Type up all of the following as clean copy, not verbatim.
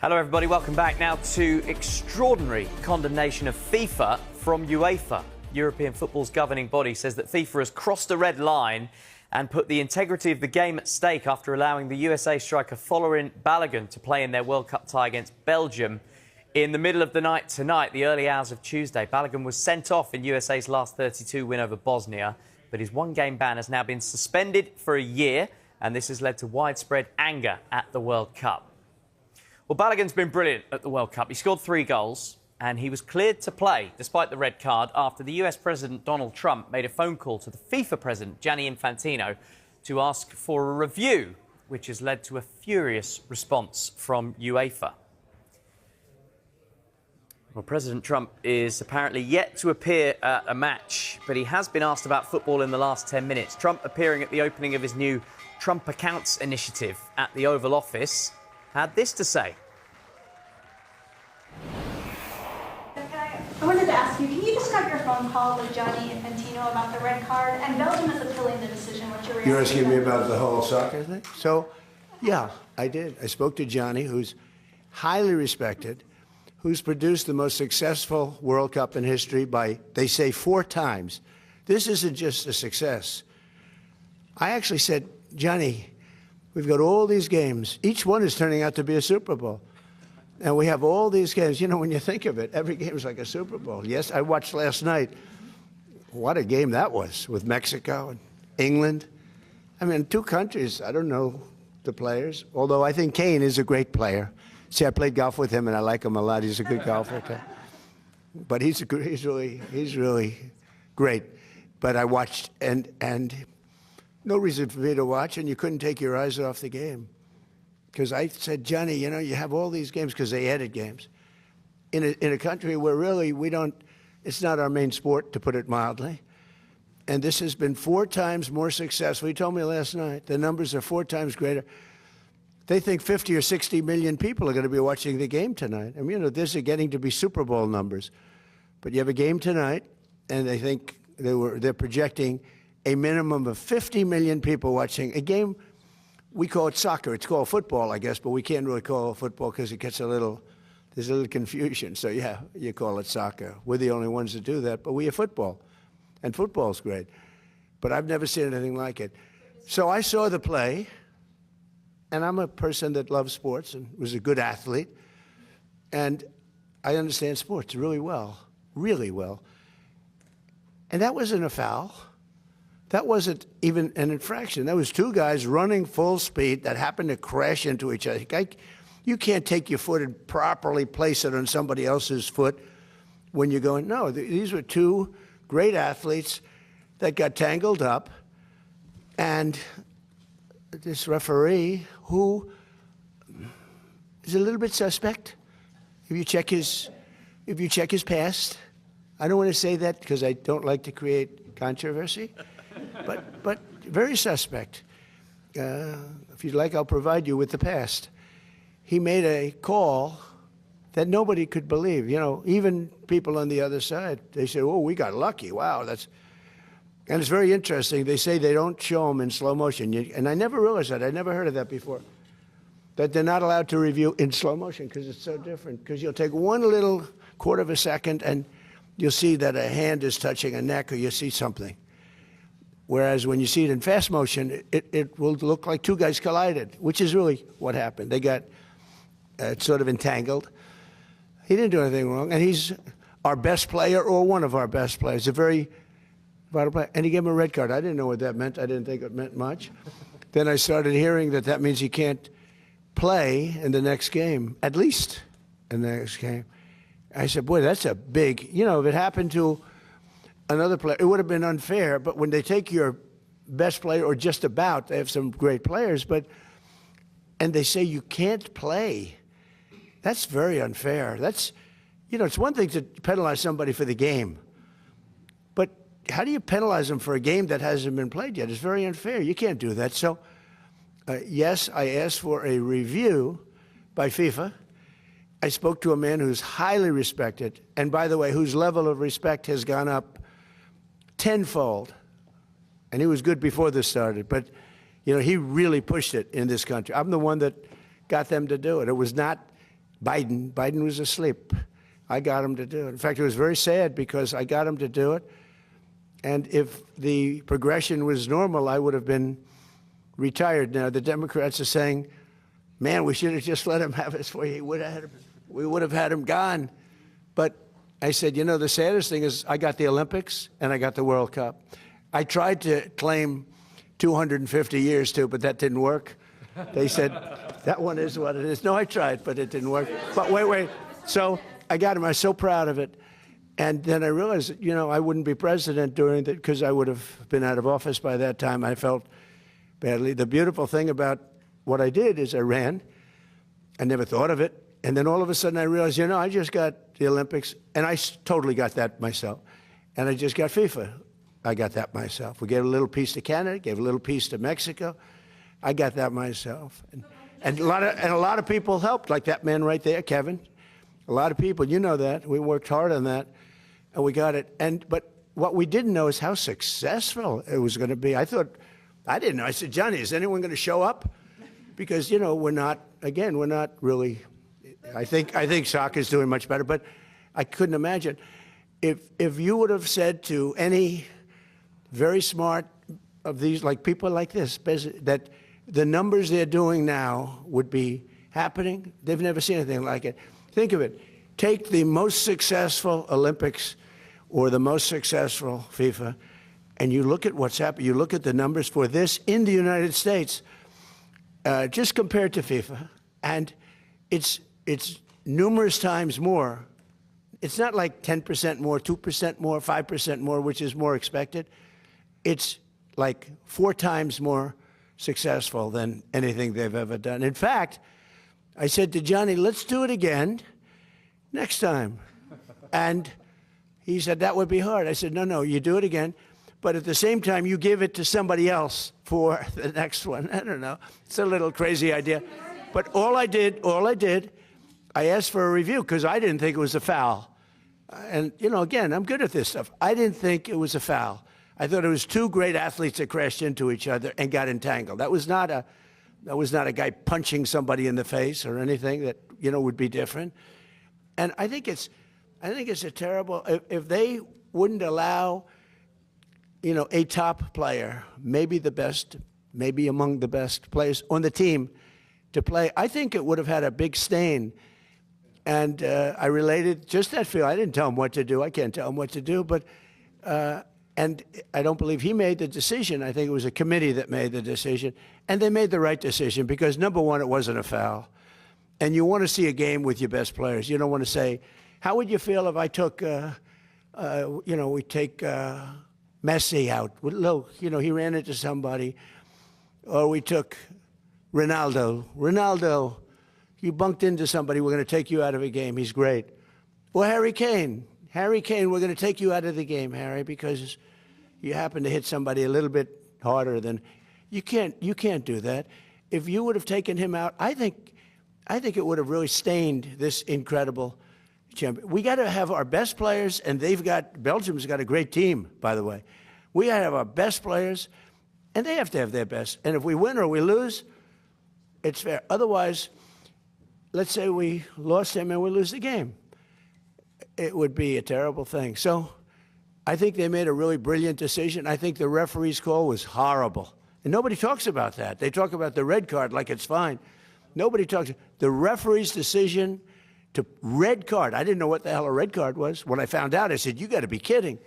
Hello everybody, welcome back now to extraordinary condemnation of FIFA from UEFA. European football's governing body says that FIFA has crossed a red line and put the integrity of the game at stake after allowing the USA striker following Balogun to play in their World Cup tie against Belgium in the middle of the night tonight, the early hours of Tuesday. Balogun was sent off in USA's last 32 win over Bosnia, but his one-game ban has now been suspended for a year, and this has led to widespread anger at the World Cup. Well, Balogun's been brilliant at the World Cup. He scored 3 goals and he was cleared to play despite the red card after the US President Donald Trump made a phone call to the FIFA President Gianni Infantino to ask for a review, which has led to a furious response from UEFA. Well, President Trump is apparently yet to appear at a match, but he has been asked about football in the last 10 minutes. Trump appearing at the opening of his new Trump Accounts initiative at the Oval Office had this to say. I wanted to ask you, can you describe your phone call with Gianni Infantino about the red card? And Belgium is appealing the decision. What's your reaction? You're asking me about the whole soccer thing? So, yeah, I did. I spoke to Gianni, who's highly respected, who's produced the most successful World Cup in history by, they say, 4 times. This isn't just a success. I actually said, Gianni, we've got all these games. Each one is turning out to be a Super Bowl. And we have all these games. You know, when you think of it, every game is like a Super Bowl. Yes, I watched last night. What a game that was with Mexico and England. I mean, 2 countries, I don't know the players, although I think Kane is a great player. See, I played golf with him, and I like him a lot. He's a good golfer. But he's really great. But I watched, and no reason for me to watch, and you couldn't take your eyes off the game. Because I said, Johnny, you know, you have all these games because they added games. In a country where really we don't, it's not our main sport, to put it mildly. And this has been 4 times more successful. He told me last night the numbers are 4 times greater. They think 50 or 60 million people are going to be watching the game tonight. I mean, you know, this is getting to be Super Bowl numbers. But you have a game tonight, and they think they're projecting a minimum of 50 million people watching a game. We call it soccer. It's called football, I guess, but we can't really call it football because it gets there's a little confusion. So, yeah, you call it soccer. We're the only ones that do that, but we have football, and football's great. But I've never seen anything like it. So I saw the play, and I'm a person that loves sports and was a good athlete, and I understand sports really well, really well. And that wasn't a foul. That wasn't even an infraction. That was 2 guys running full speed that happened to crash into each other. You can't take your foot and properly place it on somebody else's foot when you're going, no, these were 2 great athletes that got tangled up. And this referee, who is a little bit suspect, if you check his past, I don't want to say that because I don't like to create controversy. But very suspect. If you'd like, I'll provide you with the past. He made a call that nobody could believe. You know, even people on the other side, they say, oh, we got lucky. Wow, that's... And it's very interesting. They say they don't show them in slow motion. And I never realized that. I never heard of that before. That they're not allowed to review in slow motion because it's so different. Because you'll take 1 little quarter of a second and you'll see that a hand is touching a neck or you see something. Whereas when you see it in fast motion, it will look like 2 guys collided, which is really what happened. They got sort of entangled. He didn't do anything wrong, and he's our best player or one of our best players, a very vital player. And he gave him a red card. I didn't know what that meant. I didn't think it meant much. Then I started hearing that means he can't play in the next game, at least in the next game. I said, boy, that's a big, you know, if it happened to another player, it would have been unfair, but when they take your best player, or just about, they have some great players, and they say you can't play, that's very unfair. That's, you know, it's one thing to penalize somebody for the game, but how do you penalize them for a game that hasn't been played yet? It's very unfair. You can't do that. So, yes, I asked for a review by FIFA. I spoke to a man who's highly respected, and by the way, whose level of respect has gone up tenfold. And he was good before this started, but you know, he really pushed it in this country. I'm the one that got them to do it. It was not Biden was asleep. I got him to do it. In fact, it was very sad because I got him to do it. And if the progression was normal, I would have been retired now. The Democrats are saying, man, we should have just let him have his way. We would have had him gone. But I said, you know, the saddest thing is I got the Olympics and I got the World Cup. I tried to claim 250 years too, but that didn't work. They said, that one is what it is. No, I tried, but it didn't work. But wait. So I got him. I was so proud of it. And then I realized, you know, I wouldn't be president during that because I would have been out of office by that time. I felt badly. The beautiful thing about what I did is I ran. I never thought of it. And then all of a sudden I realized, you know, I just got the Olympics, and I totally got that myself. And I just got FIFA. I got that myself. We gave a little piece to Canada, gave a little piece to Mexico. I got that myself. And a lot of people helped, like that man right there, Kevin. A lot of people, you know that. We worked hard on that, and we got it. But what we didn't know is how successful it was going to be. I didn't know. I said, Johnny, is anyone going to show up? Because, you know, we're not really, I think soccer's doing much better, but I couldn't imagine. If you would have said to any very smart of these, like people like this, that the numbers they're doing now would be happening, they've never seen anything like it. Think of it. Take the most successful Olympics or the most successful FIFA, and you look at what's happened. You look at the numbers for this in the United States, just compared to FIFA, and it's numerous times more. It's not like 10% more, 2% more, 5% more, which is more expected. It's like 4 times more successful than anything they've ever done. In fact, I said to Johnny, let's do it again next time. And he said, that would be hard. I said, no, you do it again. But at the same time, you give it to somebody else for the next one. I don't know. It's a little crazy idea. But all I did, I asked for a review because I didn't think it was a foul. And, you know, again, I'm good at this stuff. I didn't think it was a foul. I thought it was 2 great athletes that crashed into each other and got entangled. That was not a guy punching somebody in the face or anything that, you know, would be different. And I think it's a terrible, if they wouldn't allow, you know, a top player, maybe the best, maybe among the best players on the team to play, I think it would have had a big stain. And I related just that feel. I didn't tell him what to do. I can't tell him what to do. But, and I don't believe he made the decision. I think it was a committee that made the decision. And they made the right decision because, number one, it wasn't a foul. And you want to see a game with your best players. You don't want to say, how would you feel if I took, you know, we take Messi out. Look, you know, he ran into somebody. Or we took Ronaldo, you bumped into somebody, we're going to take you out of a game. He's great. Or Harry Kane, we're going to take you out of the game, Harry, because you happen to hit somebody a little bit harder than you can't do that. If you would have taken him out, I think it would have really stained this incredible champion. We got to have our best players, and Belgium's got a great team, by the way. We got to have our best players, and they have to have their best. And if we win or we lose, it's fair. Otherwise, let's say we lost him and we lose the game. It would be a terrible thing. So I think they made a really brilliant decision. I think the referee's call was horrible. And nobody talks about that. They talk about the red card like it's fine. Nobody talks. The referee's decision to red card. I didn't know what the hell a red card was. When I found out, I said, you got to be kidding.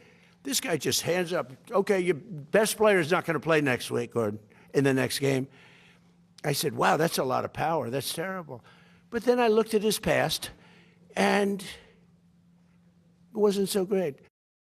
This guy just hands up, okay, your best player is not going to play next week or in the next game. I said, wow, that's a lot of power. That's terrible. But then I looked at his past, and it wasn't so great.